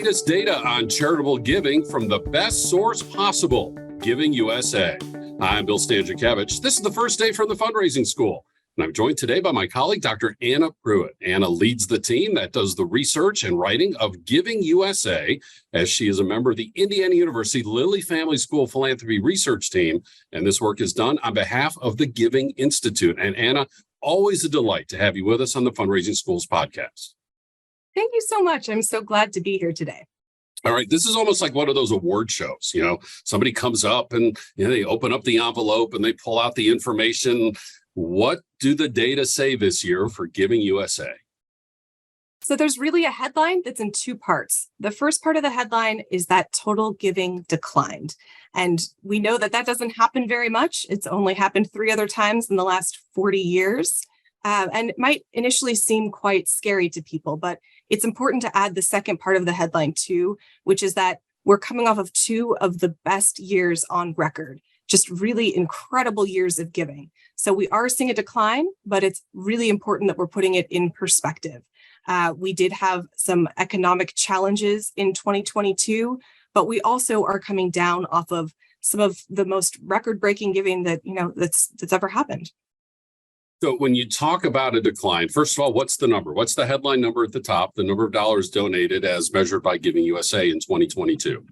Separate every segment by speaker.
Speaker 1: latest data on charitable giving from the best source possible, Giving USA. I'm Bill Stanczykiewicz. This is the first day from the fundraising school, and I'm joined today by my colleague, Dr. Anna Pruitt. Anna leads the team that does the research and writing of Giving USA, as she is a member of the Indiana University Lilly Family School Philanthropy Research Team, and this work is done on behalf of the Giving Institute. And Anna, always a delight to have you with us on the Fundraising Schools podcast.
Speaker 2: Thank you so much. I'm so glad to be here today.
Speaker 1: All right. This is almost like one of those award shows. You know, somebody comes up and they open up the envelope and they pull out the information. What do the data say this year for Giving USA?
Speaker 2: So there's really a headline that's in two parts. The first part of the headline is that total giving declined. And we know that that doesn't happen very much. It's only happened 3 other times in the last 40 years. And it might initially seem quite scary to people, but it's important to add the second part of the headline too, which is that we're coming off of 2 of the best years on record, just really incredible years of giving. So we are seeing a decline, but it's really important that we're putting it in perspective. We did have some economic challenges in 2022, but we also are coming down off of some of the most record-breaking giving that that's ever happened.
Speaker 1: So when you talk about a decline, first of all, what's the number? What's the headline number at the top, the number of dollars donated as measured by Giving USA in 2022?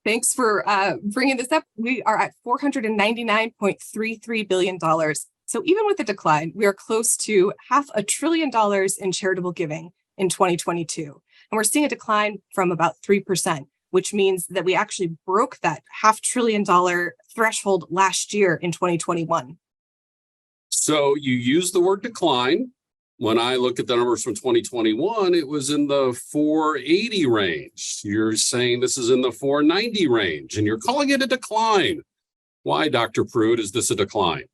Speaker 2: Thanks for bringing this up. We are at $499.33 billion. So even with the decline, we are close to $500 billion in charitable giving in 2022. And we're seeing a decline from about 3%, which means that we actually broke that $500 billion threshold last year in 2021.
Speaker 1: So you use the word decline. When I look at the numbers from 2021, it was in the 480 range. You're saying this is in the 490 range, and you're calling it a decline. Why, Dr. Pruitt, is this a decline?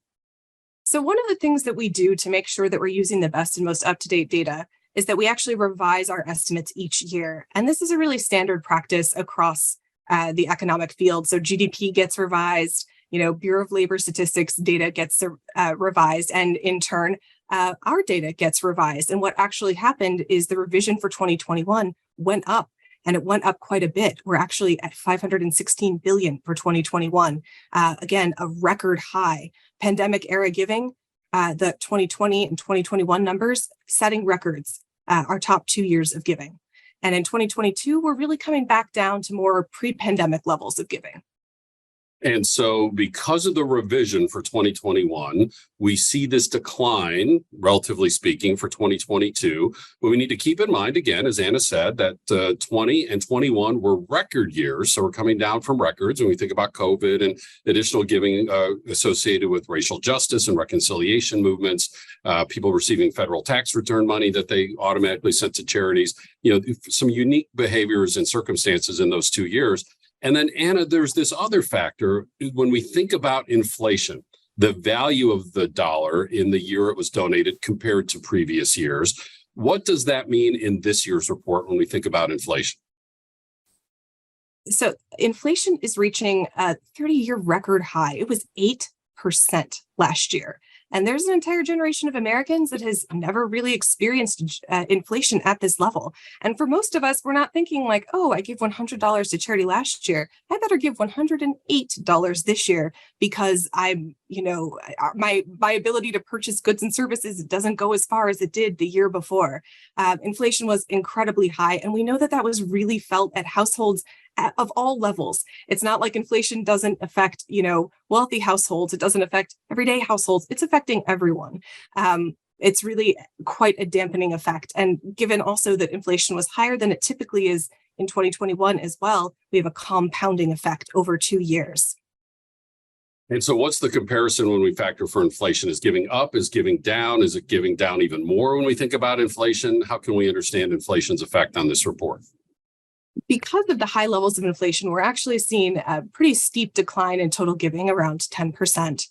Speaker 2: So one of the things that we do to make sure that we're using the best and most up-to-date data is that we actually revise our estimates each year. And this is a really standard practice across the economic field. So GDP gets revised, Bureau of Labor Statistics data gets revised, and in turn, our data gets revised. And what actually happened is the revision for 2021 went up, and it went up quite a bit. We're actually at $516 billion for 2021. Again, a record high. Pandemic era giving, the 2020 and 2021 numbers setting records, our top 2 years of giving. And in 2022, we're really coming back down to more pre-pandemic levels of giving.
Speaker 1: And so because of the revision for 2021, we see this decline, relatively speaking, for 2022. But we need to keep in mind, again, as Anna said, that 20 and 21 were record years. So we're coming down from records when we think about COVID and additional giving associated with racial justice and reconciliation movements, people receiving federal tax return money that they automatically sent to charities, some unique behaviors and circumstances in those 2 years. And then, Anna, there's this other factor when we think about inflation, the value of the dollar in the year it was donated compared to previous years. What does that mean in this year's report when we think about inflation?
Speaker 2: So inflation is reaching a 30-year record high. It was 8% last year. And there's an entire generation of Americans that has never really experienced inflation at this level. And for most of us, we're not thinking like, oh, I gave $100 to charity last year. I better give $108 this year because I'm, my ability to purchase goods and services doesn't go as far as it did the year before. Inflation was incredibly high. And we know that that was really felt at households of all levels. It's not like inflation doesn't affect, wealthy households. It doesn't affect everyday households. It's affecting everyone. It's really quite a dampening effect. And given also that inflation was higher than it typically is in 2021 as well, we have a compounding effect over 2 years.
Speaker 1: And so what's the comparison when we factor for inflation? Is giving up? Is giving down? Is it giving down even more when we think about inflation? How can we understand inflation's effect on this report?
Speaker 2: Because of the high levels of inflation, we're actually seeing a pretty steep decline in total giving, around 10%.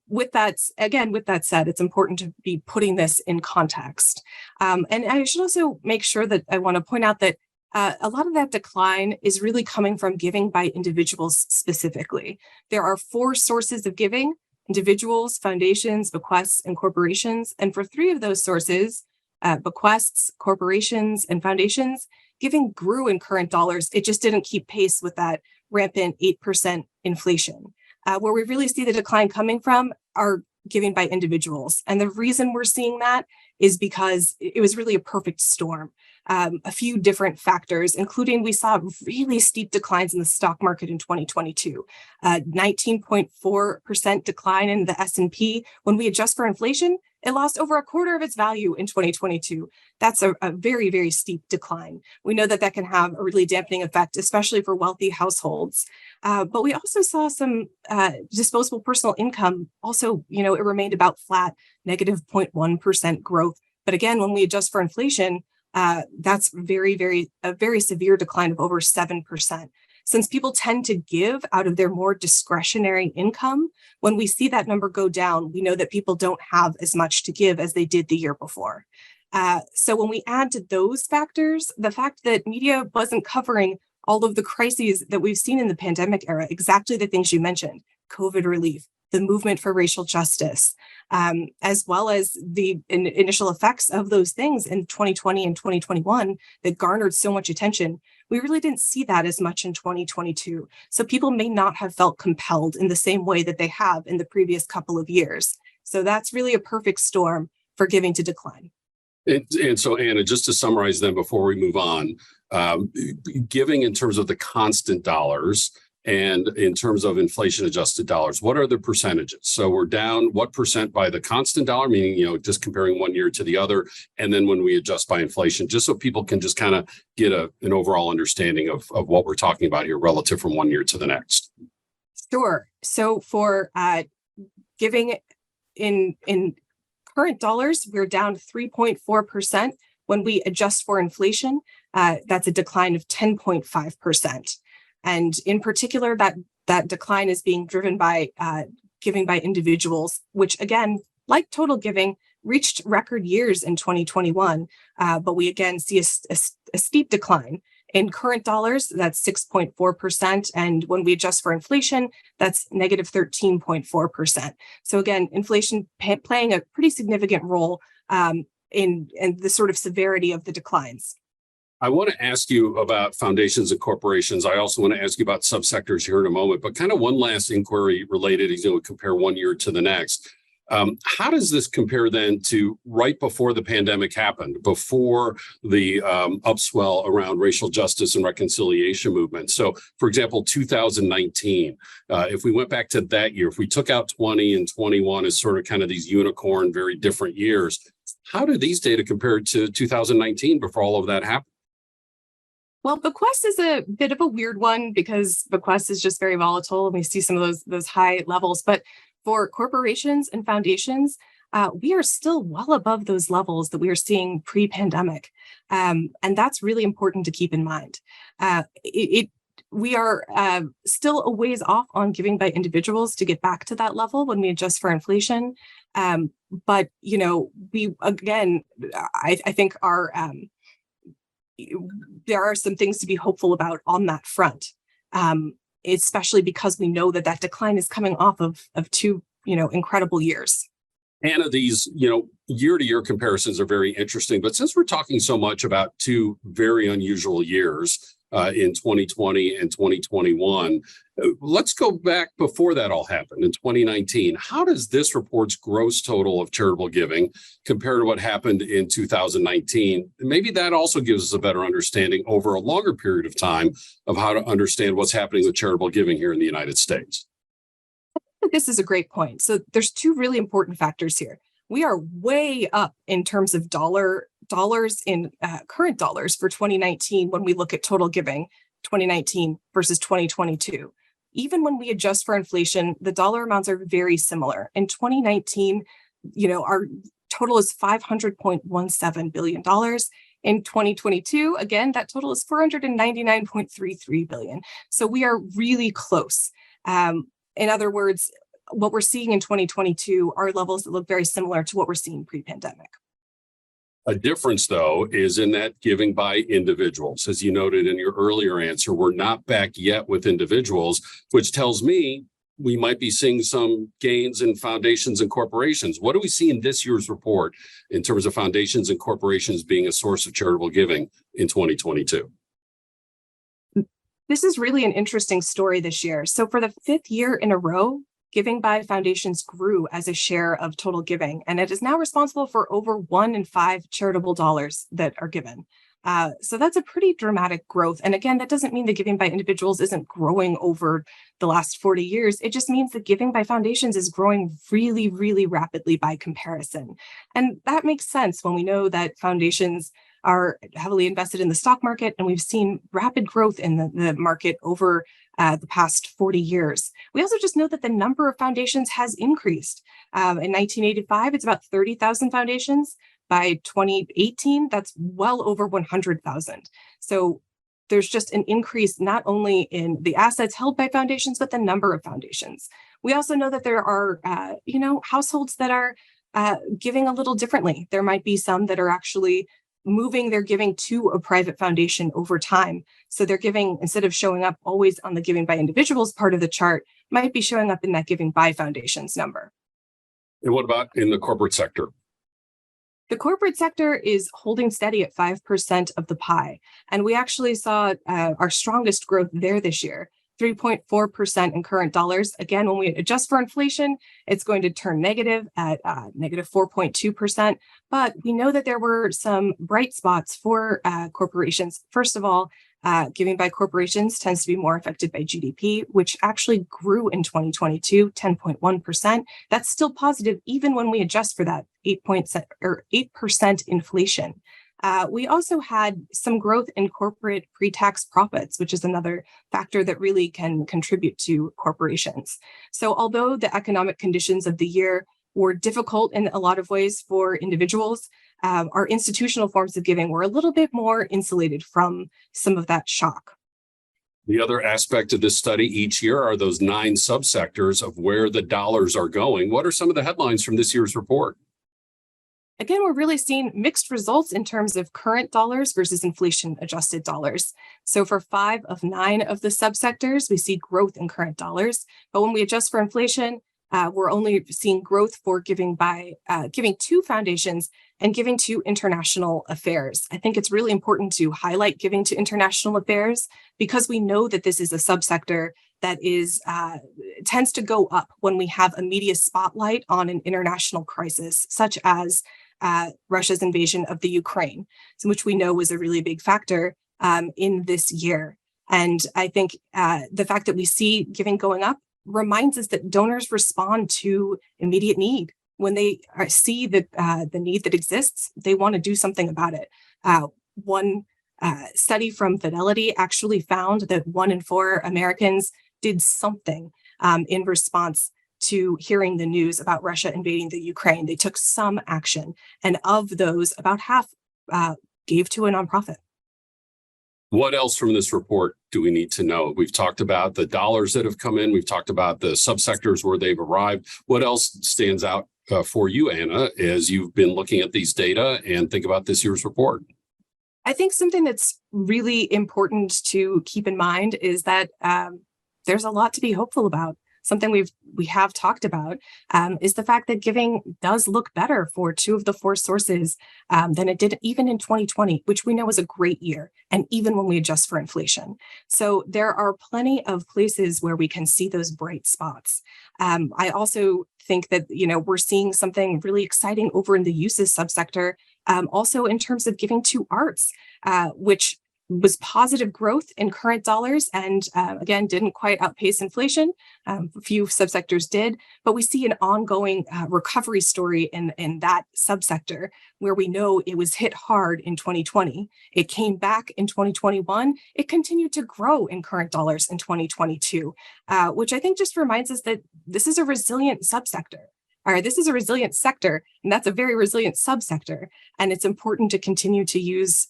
Speaker 2: With that said, it's important to be putting this in context. And I should also make sure that I want to point out that a lot of that decline is really coming from giving by individuals specifically. There are 4 sources of giving: individuals, foundations, bequests, and corporations. And for 3 of those sources, bequests, corporations, and foundations, giving grew in current dollars. It just didn't keep pace with that rampant 8% inflation. Where we really see the decline coming from are giving by individuals. And the reason we're seeing that is because it was really a perfect storm. A few different factors, including we saw really steep declines in the stock market in 2022, 19.4% decline in the S&P. When we adjust for inflation, it lost over a quarter of its value in 2022. That's a very, very steep decline. We know that that can have a really dampening effect, especially for wealthy households. But we also saw some disposable personal income. Also, it remained about flat, negative 0.1% growth. But again, when we adjust for inflation, that's a very severe decline of over 7%. Since people tend to give out of their more discretionary income, when we see that number go down, we know that people don't have as much to give as they did the year before. So when we add to those factors, the fact that media wasn't covering all of the crises that we've seen in the pandemic era, exactly the things you mentioned, COVID relief, the movement for racial justice, as well as the initial effects of those things in 2020 and 2021 that garnered so much attention. We really didn't see that as much in 2022. So people may not have felt compelled in the same way that they have in the previous couple of years. So that's really a perfect storm for giving to decline.
Speaker 1: And so, Anna, just to summarize then before we move on, giving in terms of the constant dollars and in terms of inflation adjusted dollars, what are the percentages? So we're down what percent by the constant dollar, meaning, just comparing one year to the other. And then when we adjust by inflation, just so people can just kind of get an overall understanding of what we're talking about here relative from one year to the next.
Speaker 2: Sure. So for giving in current dollars, we're down 3.4%. When we adjust for inflation, that's a decline of 10.5%. And in particular, that decline is being driven by giving by individuals, which again, like total giving, reached record years in 2021. But we again see a steep decline. In current dollars, that's 6.4%. And when we adjust for inflation, that's negative 13.4%. So again, inflation playing a pretty significant role in the sort of severity of the declines.
Speaker 1: I want to ask you about foundations and corporations. I also want to ask you about subsectors here in a moment, but kind of one last inquiry related, compare one year to the next. How does this compare then to right before the pandemic happened, before the upswell around racial justice and reconciliation movement? So, for example, 2019, if we went back to that year, if we took out 20 and 21 as sort of kind of these unicorn, very different years, how do these data compare to 2019 before all of that happened?
Speaker 2: Well, bequest is a bit of a weird one because bequest is just very volatile and we see some of those high levels. But for corporations and foundations, we are still well above those levels that we are seeing pre-pandemic. And that's really important to keep in mind. We are still a ways off on giving by individuals to get back to that level when we adjust for inflation. But, we, again, I think there are some things to be hopeful about on that front, especially because we know that decline is coming off of two, incredible years.
Speaker 1: Anna, these, year-to-year comparisons are very interesting. But since we're talking so much about two very unusual years in 2020 and 2021, let's go back before that all happened in 2019. How does this report's gross total of charitable giving compare to what happened in 2019? Maybe that also gives us a better understanding over a longer period of time of how to understand what's happening with charitable giving here in the United States.
Speaker 2: This is a great point. So there's two really important factors here. We are way up in terms of dollars in current dollars for 2019 when we look at total giving, 2019 versus 2022. Even when we adjust for inflation, the dollar amounts are very similar. In 2019, our total is $500.17 billion. In 2022, again, that total is $499.33 billion. So we are really close. In other words, what we're seeing in 2022 are levels that look very similar to what we're seeing pre-pandemic.
Speaker 1: A difference, though, is in that giving by individuals. As you noted in your earlier answer, we're not back yet with individuals, which tells me we might be seeing some gains in foundations and corporations. What do we see in this year's report in terms of foundations and corporations being a source of charitable giving in 2022?
Speaker 2: This is really an interesting story this year. So for the fifth year in a row, giving by foundations grew as a share of total giving, and it is now responsible for over 1 in 5 charitable dollars that are given. So that's a pretty dramatic growth. And again, that doesn't mean that giving by individuals isn't growing over the last 40 years. It just means that giving by foundations is growing really, really rapidly by comparison. And that makes sense when we know that foundations are heavily invested in the stock market, and we've seen rapid growth in the market over the past 40 years. We also just know that the number of foundations has increased. In 1985, it's about 30,000 foundations. By 2018, that's well over 100,000. So there's just an increase not only in the assets held by foundations, but the number of foundations. We also know that there are, households that are giving a little differently. There might be some that are actually moving their giving to a private foundation over time. So their giving, instead of showing up always on the giving by individuals part of the chart, might be showing up in that giving by foundations number.
Speaker 1: And what about in the corporate sector?
Speaker 2: The corporate sector is holding steady at 5% of the pie. And we actually saw our strongest growth there this year, 3.4% in current dollars. Again, when we adjust for inflation, it's going to turn negative at negative 4.2%. But we know that there were some bright spots for corporations. First of all, giving by corporations tends to be more affected by GDP, which actually grew in 2022, 10.1%. That's still positive even when we adjust for that 8% inflation. We also had some growth in corporate pre-tax profits, which is another factor that really can contribute to corporations. So although the economic conditions of the year were difficult in a lot of ways for individuals, our institutional forms of giving were a little bit more insulated from some of that shock.
Speaker 1: The other aspect of this study each year are those 9 subsectors of where the dollars are going. What are some of the headlines from this year's report?
Speaker 2: Again, we're really seeing mixed results in terms of current dollars versus inflation adjusted dollars. So for 5 of 9 of the subsectors, we see growth in current dollars. But when we adjust for inflation, we're only seeing growth for giving to foundations and giving to international affairs. I think it's really important to highlight giving to international affairs because we know that this is a subsector that tends to go up when we have a media spotlight on an international crisis, such as Russia's invasion of the Ukraine, which we know was a really big factor in this year. And I think the fact that we see giving going up reminds us that donors respond to immediate need. When they see the need that exists, they want to do something about it. One study from Fidelity actually found that 1 in 4 Americans did something in response to hearing the news about Russia invading the Ukraine. They took some action, and of those, about half gave to a nonprofit.
Speaker 1: What else from this report do we need to know? We've talked about the dollars that have come in. We've talked about the subsectors where they've arrived. What else stands out for you, Anna, as you've been looking at these data and think about this year's report?
Speaker 2: I think something that's really important to keep in mind is that there's a lot to be hopeful about. Something we have talked about is the fact that giving does look better for 2 of the 4 sources than it did even in 2020, which we know was a great year, and even when we adjust for inflation. So there are plenty of places where we can see those bright spots. I also think that we're seeing something really exciting over in the uses subsector, also in terms of giving to arts, which was positive growth in current dollars and again, didn't quite outpace inflation. A few subsectors did, but we see an ongoing recovery story in that subsector where we know it was hit hard in 2020. It came back in 2021. It continued to grow in current dollars in 2022, which I think just reminds us that this is a resilient subsector. This is a resilient sector, and that's a very resilient subsector. And it's important to continue to use,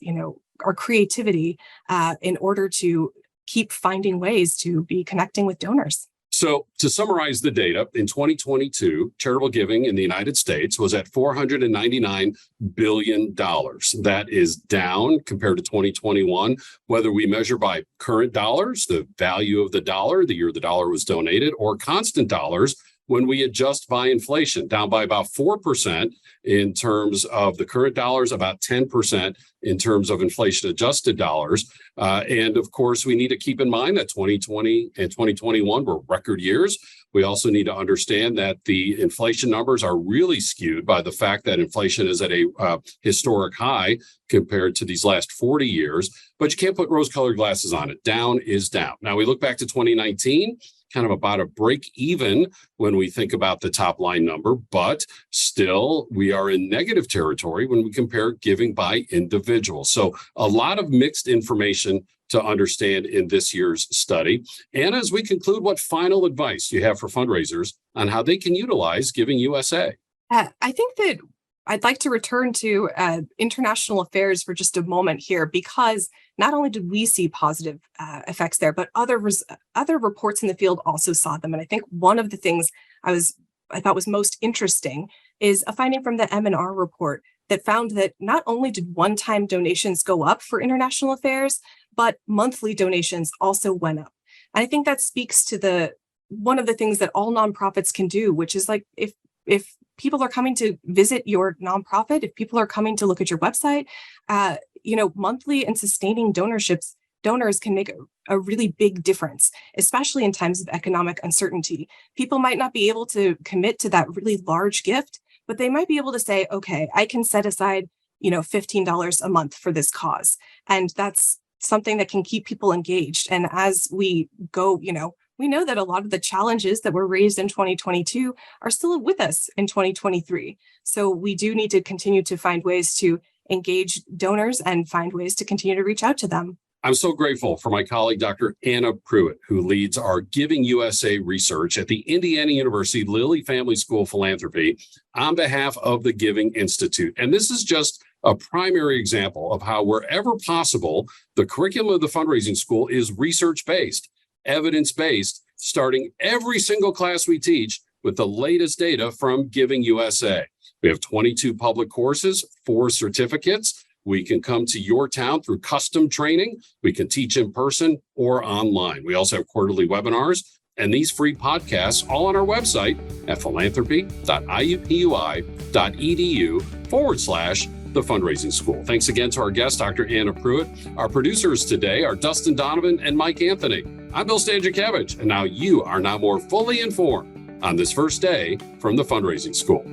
Speaker 2: our creativity in order to keep finding ways to be connecting with donors.
Speaker 1: So to summarize the data, in 2022, charitable giving in the United States was at $499 billion. That is down compared to 2021, whether we measure by current dollars, the value of the dollar, the year the dollar was donated, or constant dollars when we adjust by inflation, down by about 4% in terms of the current dollars, about 10% in terms of inflation adjusted dollars. And of course, we need to keep in mind that 2020 and 2021 were record years. We also need to understand that the inflation numbers are really skewed by the fact that inflation is at a historic high compared to these last 40 years. But you can't put rose-colored glasses on it. Down is down. Now we look back to 2019, kind of about a break even when we think about the top line number, but still we are in negative territory when we compare giving by individuals. So a lot of mixed information to understand in this year's study. And as we conclude, what final advice you have for fundraisers on how they can utilize Giving USA?
Speaker 2: I think that I'd like to return to international affairs for just a moment here, because not only did we see positive effects there, but other reports in the field also saw them. And I think one of the things I thought was most interesting is a finding from the M&R report that found that not only did one-time donations go up for international affairs, but monthly donations also went up. And I think that speaks to one of the things that all nonprofits can do, which is like if people are coming to visit your nonprofit, if people are coming to look at your website, monthly and sustaining donors can make a really big difference, especially in times of economic uncertainty. People might not be able to commit to that really large gift, but they might be able to say, okay, I can set aside, $15 a month for this cause. And that's something that can keep people engaged. And as we go, we know that a lot of the challenges that were raised in 2022 are still with us in 2023. So we do need to continue to find ways to engage donors and find ways to continue to reach out to them.
Speaker 1: I'm so grateful for my colleague, Dr. Anna Pruitt, who leads our Giving USA research at the Indiana University Lilly Family School of Philanthropy on behalf of the Giving Institute. And this is just a primary example of how, wherever possible, the curriculum of the fundraising school is research-based, evidence-based, starting every single class we teach with the latest data from Giving USA. We have 22 public courses, 4 certificates. We can come to your town through custom training. We can teach in person or online. We also have quarterly webinars and these free podcasts all on our website at philanthropy.iupui.edu/the fundraising school. Thanks again to our guest, Dr. Anna Pruitt. Our producers today are Dustin Donovan and Mike Anthony. I'm Bill Stanczykiewicz, and now you are more fully informed on this first day from the fundraising school.